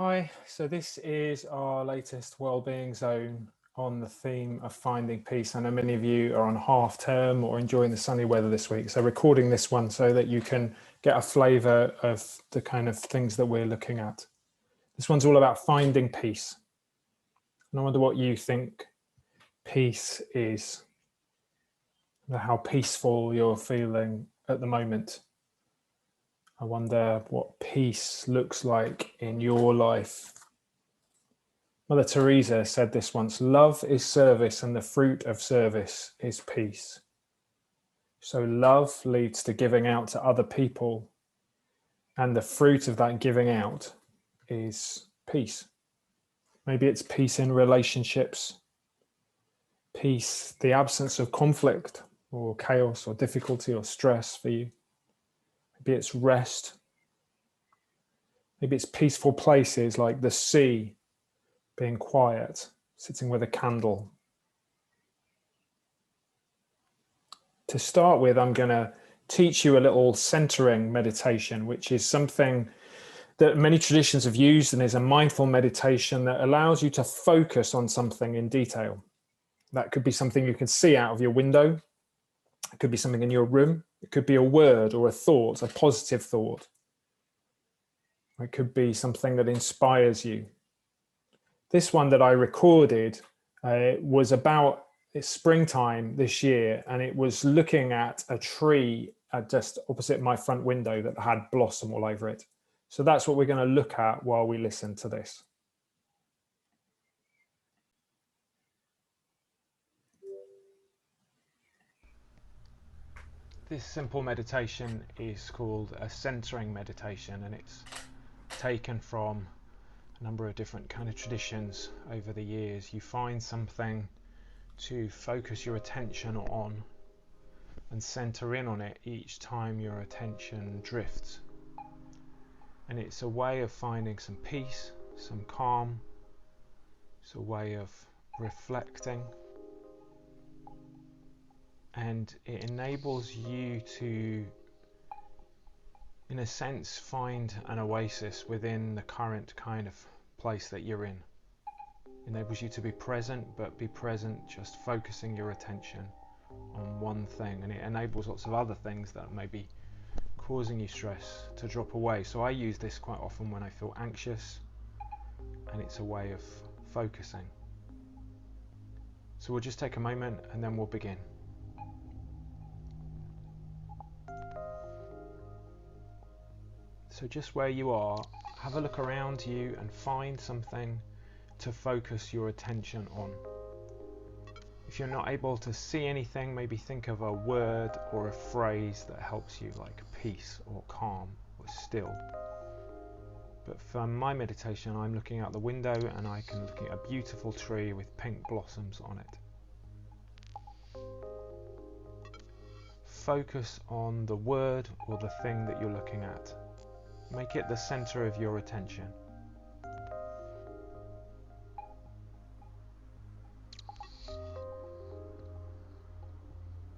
Hi, so this is our latest Wellbeing Zone on the theme of finding peace. I know many of you are on half term or enjoying the sunny weather this week, so recording this one so that you can get a flavour of the kind of things that we're looking at. This one's all about finding peace. And I wonder what you think peace is, how peaceful you're feeling at the moment. I wonder what peace looks like in your life. Mother Teresa said this once: love is service and the fruit of service is peace. So love leads to giving out to other people, and the fruit of that giving out is peace. Maybe it's peace in relationships, peace, the absence of conflict or chaos or difficulty or stress for you. Maybe it's rest. Maybe it's peaceful places like the sea, being quiet, sitting with a candle. To start with, I'm going to teach you a little centering meditation, which is something that many traditions have used and is a mindful meditation that allows you to focus on something in detail. That could be something you can see out of your window. It could be something in your room. It could be a word or a thought, a positive thought. It could be something that inspires you. This one that I recorded was about it's springtime this year, and it was looking at a tree just opposite my front window that had blossom all over it. So that's what we're going to look at while we listen to this. This simple meditation is called a centering meditation, and it's taken from a number of different kind of traditions over the years. You find something to focus your attention on and center in on it each time your attention drifts. And it's a way of finding some peace, some calm. It's a way of reflecting. And it enables you to, in a sense, find an oasis within the current kind of place that you're in. It enables you to be present, but be present just focusing your attention on one thing. And it enables lots of other things that may be causing you stress to drop away. So I use this quite often when I feel anxious, and it's a way of focusing. So we'll just take a moment and then we'll begin. So just where you are, have a look around you and find something to focus your attention on. If you're not able to see anything, maybe think of a word or a phrase that helps you, like peace or calm or still. But for my meditation, I'm looking out the window and I can look at a beautiful tree with pink blossoms on it. Focus on the word or the thing that you're looking at. Make it the center of your attention.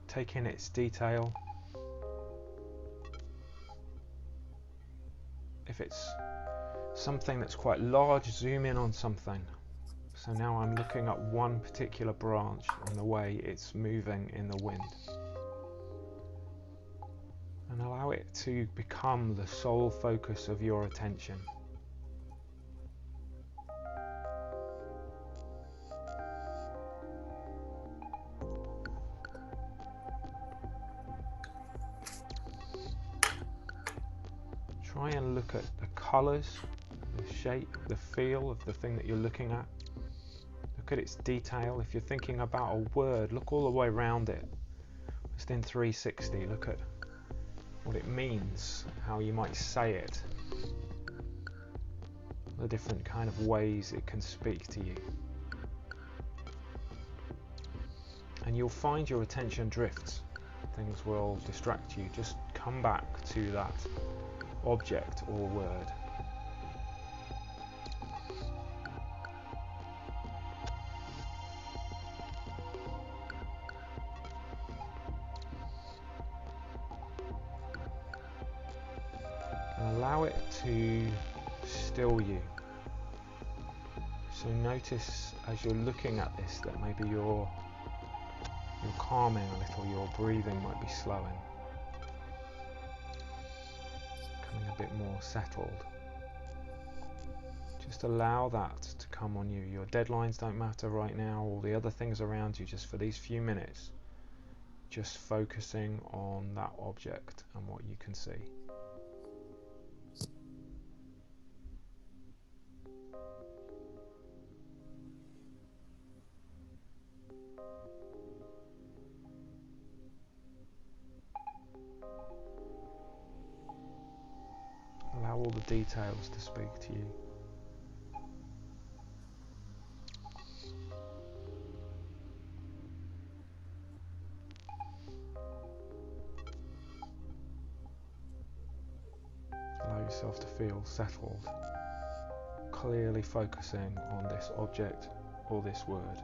Take in its detail. If it's something that's quite large, zoom in on something. So now I'm looking at one particular branch and the way it's moving in the wind. And allow it to become the sole focus of your attention. Try and look at the colours, the shape, the feel of the thing that you're looking at. Look at its detail. If you're thinking about a word, look all the way around it. Just in 360, look at what it means, how you might say it, the different kind of ways it can speak to you. And you'll find your attention drifts. Things will distract you. Just come back to that object or word. And allow it to still you. So notice as you're looking at this that maybe you're calming a little, your breathing might be slowing, becoming a bit more settled. Just allow that to come on you. Your deadlines don't matter right now, all the other things around you, just for these few minutes, just focusing on that object and what you can see. Allow all the details to speak to you. Allow yourself to feel settled, clearly focusing on this object or this word.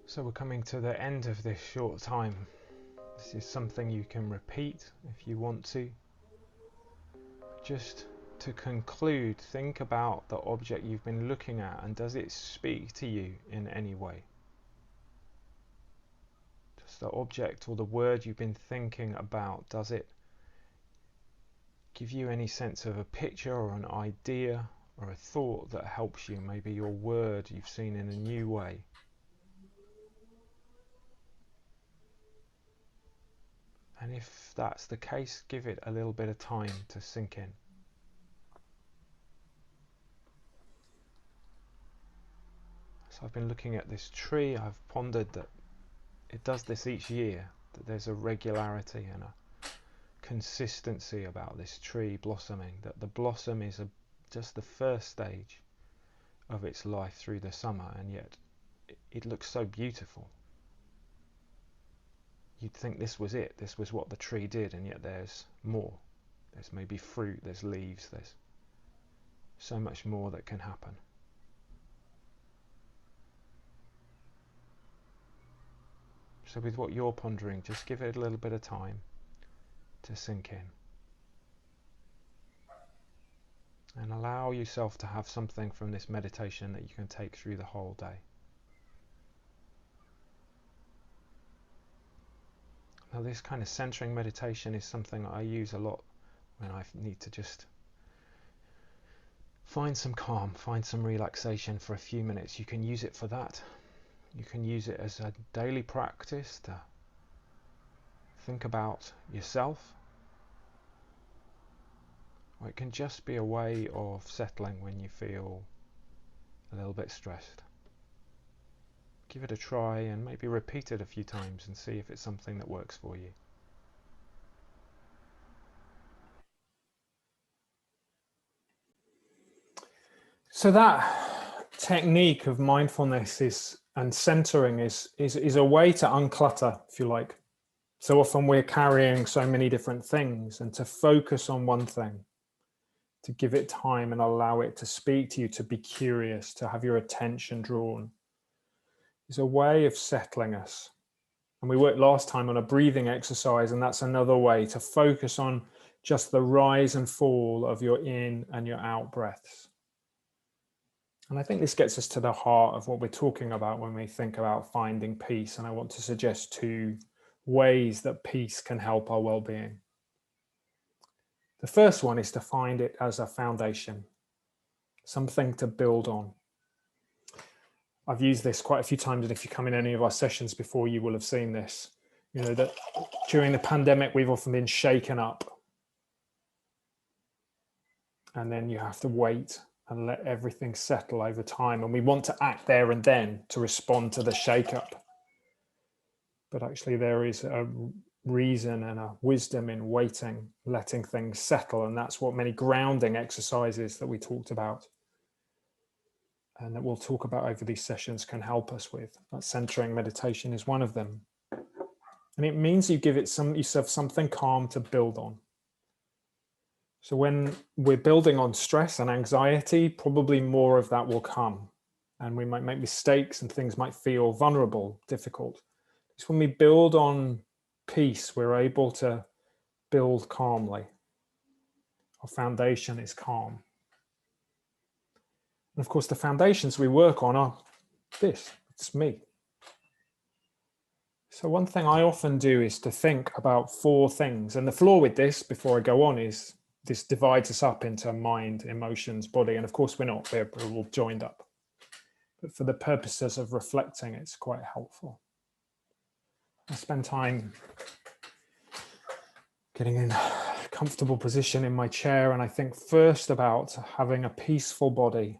So we're coming to the end of this short time. This is something you can repeat if you want to. Just to conclude, think about the object you've been looking at, and does it speak to you in any way? Does the object or the word you've been thinking about, does it give you any sense of a picture or an idea or a thought that helps you? Maybe your word you've seen in a new way. And if that's the case, give it a little bit of time to sink in. So I've been looking at this tree. I've pondered that it does this each year, that there's a regularity and a consistency about this tree blossoming, that the blossom is just the first stage of its life through the summer, and yet it looks so beautiful. You'd think this was it, this was what the tree did, and yet there's more. There's maybe fruit, there's leaves, there's so much more that can happen. So with what you're pondering, just give it a little bit of time to sink in. And allow yourself to have something from this meditation that you can take through the whole day. Now this kind of centering meditation is something I use a lot when I need to just find some calm, find some relaxation for a few minutes. You can use it for that. You can use it as a daily practice to think about yourself. Or it can just be a way of settling when you feel a little bit stressed. Give it a try and maybe repeat it a few times and see if it's something that works for you. So that technique of mindfulness and centering is a way to unclutter, if you like. So often we're carrying so many different things, and to focus on one thing, to give it time and allow it to speak to you, to be curious, to have your attention drawn, is a way of settling us. And we worked last time on a breathing exercise, and that's another way to focus on just the rise and fall of your in and your out breaths. And I think this gets us to the heart of what we're talking about when we think about finding peace. And I want to suggest 2 ways that peace can help our well-being. The first one is to find it as a foundation, something to build on. I've used this quite a few times, and if you come in any of our sessions before, you will have seen this. You know, that during the pandemic, we've often been shaken up. And then you have to wait and let everything settle over time. And we want to act there and then to respond to the shake-up. But actually there is a reason and a wisdom in waiting, letting things settle. And that's what many grounding exercises that we talked about and that we'll talk about over these sessions can help us with. That centering meditation is one of them. And it means you give yourself something calm to build on. So when we're building on stress and anxiety, probably more of that will come. And we might make mistakes and things might feel vulnerable, difficult. It's when we build on peace, we're able to build calmly. Our foundation is calm. And of course, the foundations we work on are it's me. So one thing I often do is to think about 4 things. And the flaw with this, before I go on, is this divides us up into mind, emotions, body. And of course, we're not, we're all joined up. But for the purposes of reflecting, it's quite helpful. I spend time getting in a comfortable position in my chair, and I think first about having a peaceful body.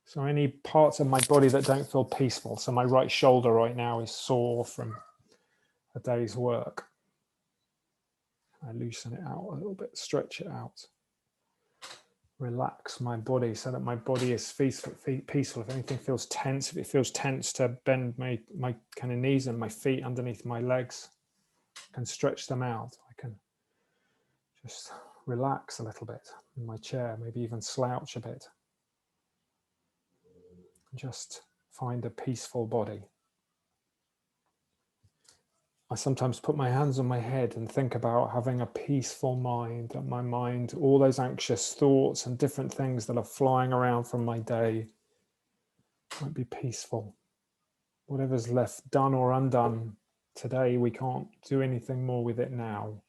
So any parts of my body that don't feel peaceful. So my right shoulder right now is sore from a day's work. I loosen it out a little bit, stretch it out. Relax my body so that my body is peaceful. If anything feels tense, if it feels tense, to bend my kind of knees and my feet underneath my legs. I can stretch them out. I can just relax a little bit in my chair, maybe even slouch a bit. Just find a peaceful body. I sometimes put my hands on my head and think about having a peaceful mind, that my mind, all those anxious thoughts and different things that are flying around from my day might be peaceful. Whatever's left done or undone today, we can't do anything more with it now.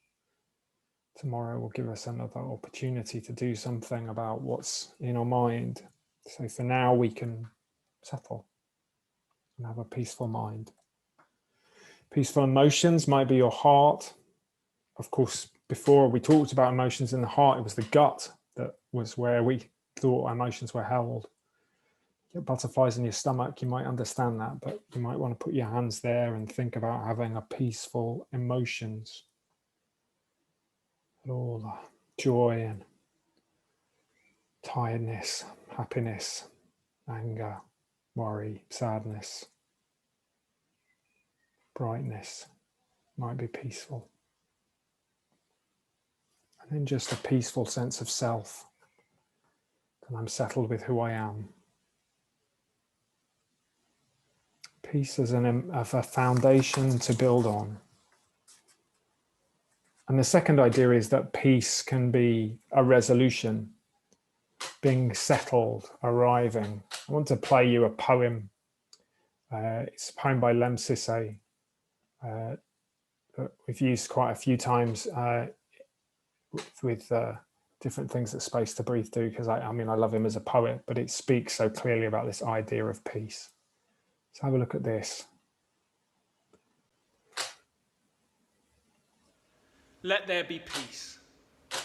Tomorrow will give us another opportunity to do something about what's in our mind. So for now, we can settle and have a peaceful mind. Peaceful emotions might be your heart. Of course, before we talked about emotions in the heart, it was the gut that was where we thought emotions were held. You get butterflies in your stomach, you might understand that, but you might want to put your hands there and think about having a peaceful emotions. All the joy and tiredness, happiness, anger, worry, sadness, brightness might be peaceful. And then just a peaceful sense of self, that I'm settled with who I am. Peace is a foundation to build on. And the second idea is that peace can be a resolution, being settled, arriving. I want to play you a poem. It's a poem by Lem Sissay that we've used quite a few times with different things that Space to Breathe do, because I love him as a poet, but it speaks so clearly about this idea of peace. So have a look at this. Let there be peace.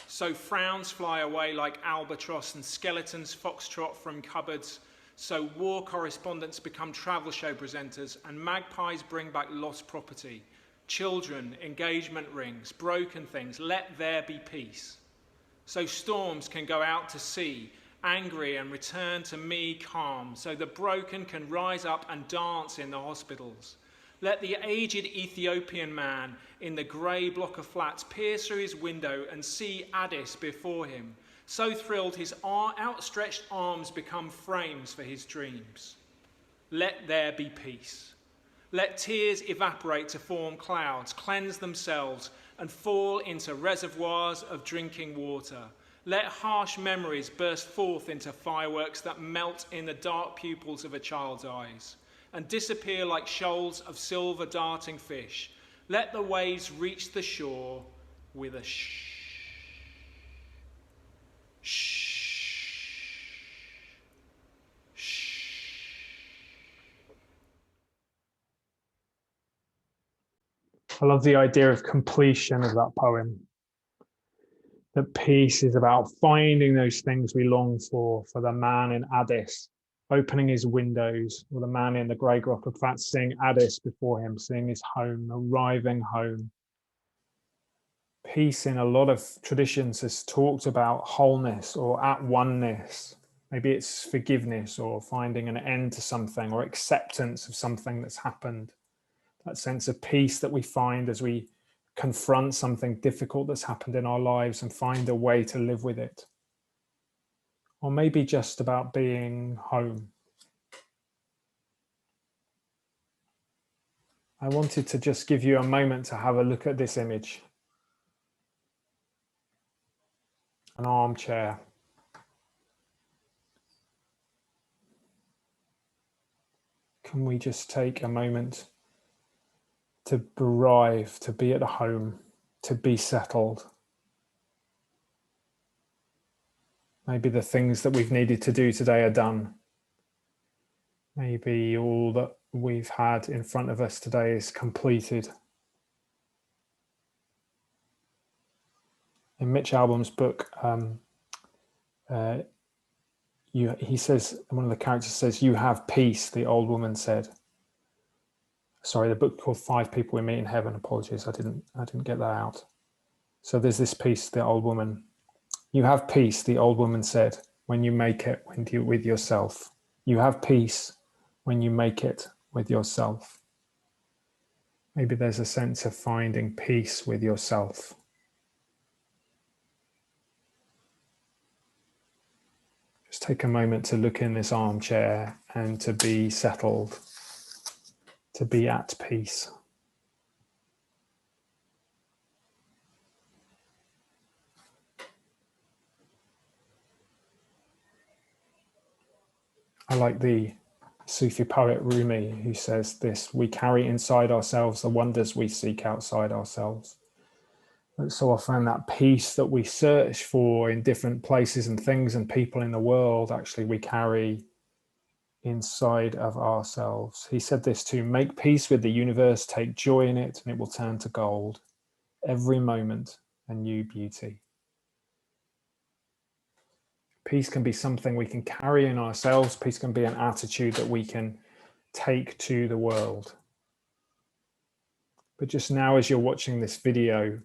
So frowns fly away like albatross and skeletons foxtrot from cupboards. So war correspondents become travel show presenters and magpies bring back lost property. Children, engagement rings, broken things. Let there be peace. So storms can go out to sea, angry, and return to me calm. So the broken can rise up and dance in the hospitals. Let the aged Ethiopian man in the grey block of flats peer through his window and see Addis before him. So thrilled, his outstretched arms become frames for his dreams. Let there be peace. Let tears evaporate to form clouds, cleanse themselves, and fall into reservoirs of drinking water. Let harsh memories burst forth into fireworks that melt in the dark pupils of a child's eyes and disappear like shoals of silver darting fish. Let the waves reach the shore with a shh. Shh. Shh. I love the idea of completion of that poem. That peace is about finding those things we long for the man in Addis, opening his windows, or the man in the grey grotto, in fact, seeing Addis before him, seeing his home, arriving home. Peace in a lot of traditions has talked about wholeness or at oneness. Maybe it's forgiveness or finding an end to something or acceptance of something that's happened. That sense of peace that we find as we confront something difficult that's happened in our lives and find a way to live with it. Or maybe just about being home. I wanted to just give you a moment to have a look at this image. An armchair. Can we just take a moment to arrive, to be at home, to be settled? Maybe the things that we've needed to do today are done. Maybe all that we've had in front of us today is completed. In Mitch Albom's book, he says, one of the characters says, "You have peace," the old woman said. Sorry, the book called Five People We Meet in Heaven. Apologies, I didn't get that out. So there's this peace, the old woman. "You have peace," the old woman said, "when you make it with yourself. You have peace when you make it with yourself." Maybe there's a sense of finding peace with yourself. Just take a moment to look in this armchair and to be settled, to be at peace. I like the Sufi poet Rumi, who says this: "We carry inside ourselves the wonders we seek outside ourselves." And so often that peace that we search for in different places and things and people in the world, actually we carry inside of ourselves. He said this too: "Make peace with the universe, take joy in it, and it will turn to gold. Every moment a new beauty." Peace can be something we can carry in ourselves. Peace can be an attitude that we can take to the world. But just now, as you're watching this video,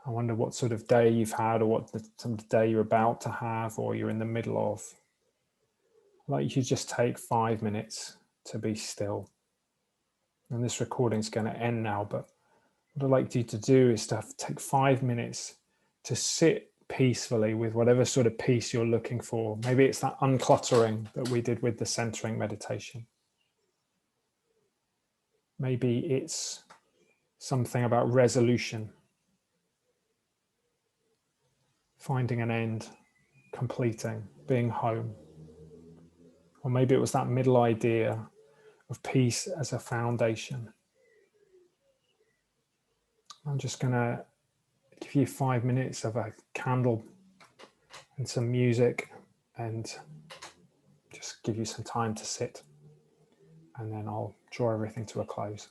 I wonder what sort of day you've had, or what sort of day you're about to have, or you're in the middle of. I'd like you to just take 5 minutes to be still. And this recording is going to end now, but what I'd like you to do is to take 5 minutes to sit peacefully with whatever sort of peace you're looking for. Maybe it's that uncluttering that we did with the centering meditation. Maybe it's something about resolution, finding an end, completing, being home. Or maybe it was that middle idea of peace as a foundation. I'm just going to give you 5 minutes of a candle and some music and just give you some time to sit, and then I'll draw everything to a close.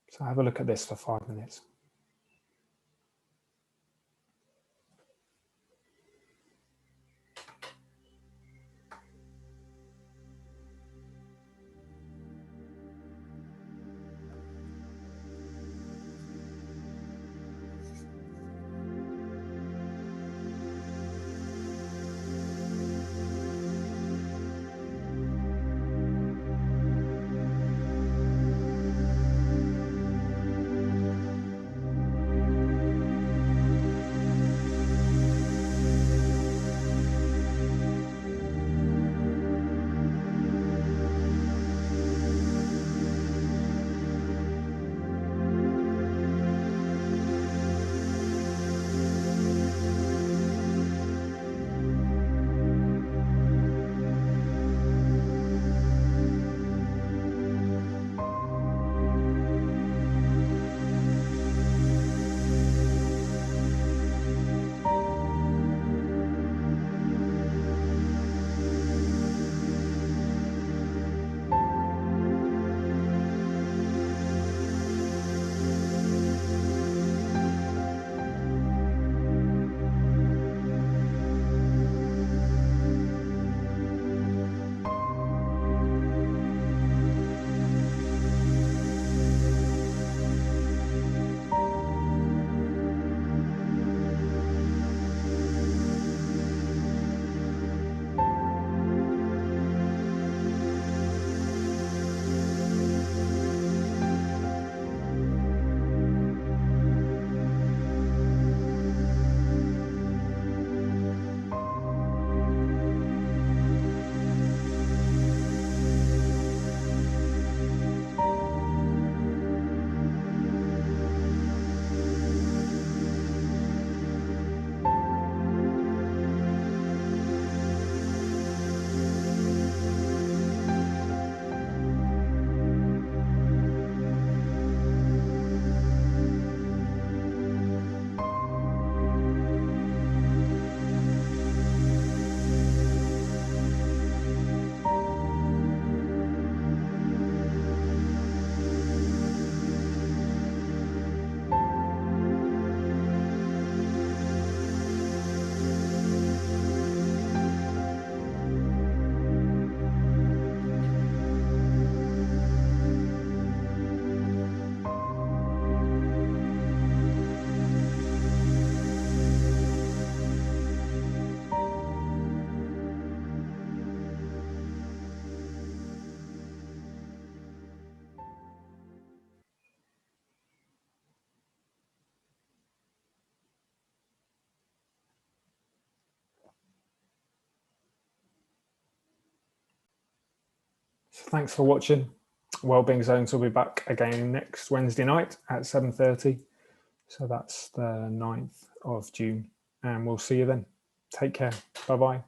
So have a look at this for 5 minutes. So thanks for watching. Wellbeing Zones will be back again next Wednesday night at 7:30. So that's the 9th of June, and we'll see you then. Take care. Bye-bye.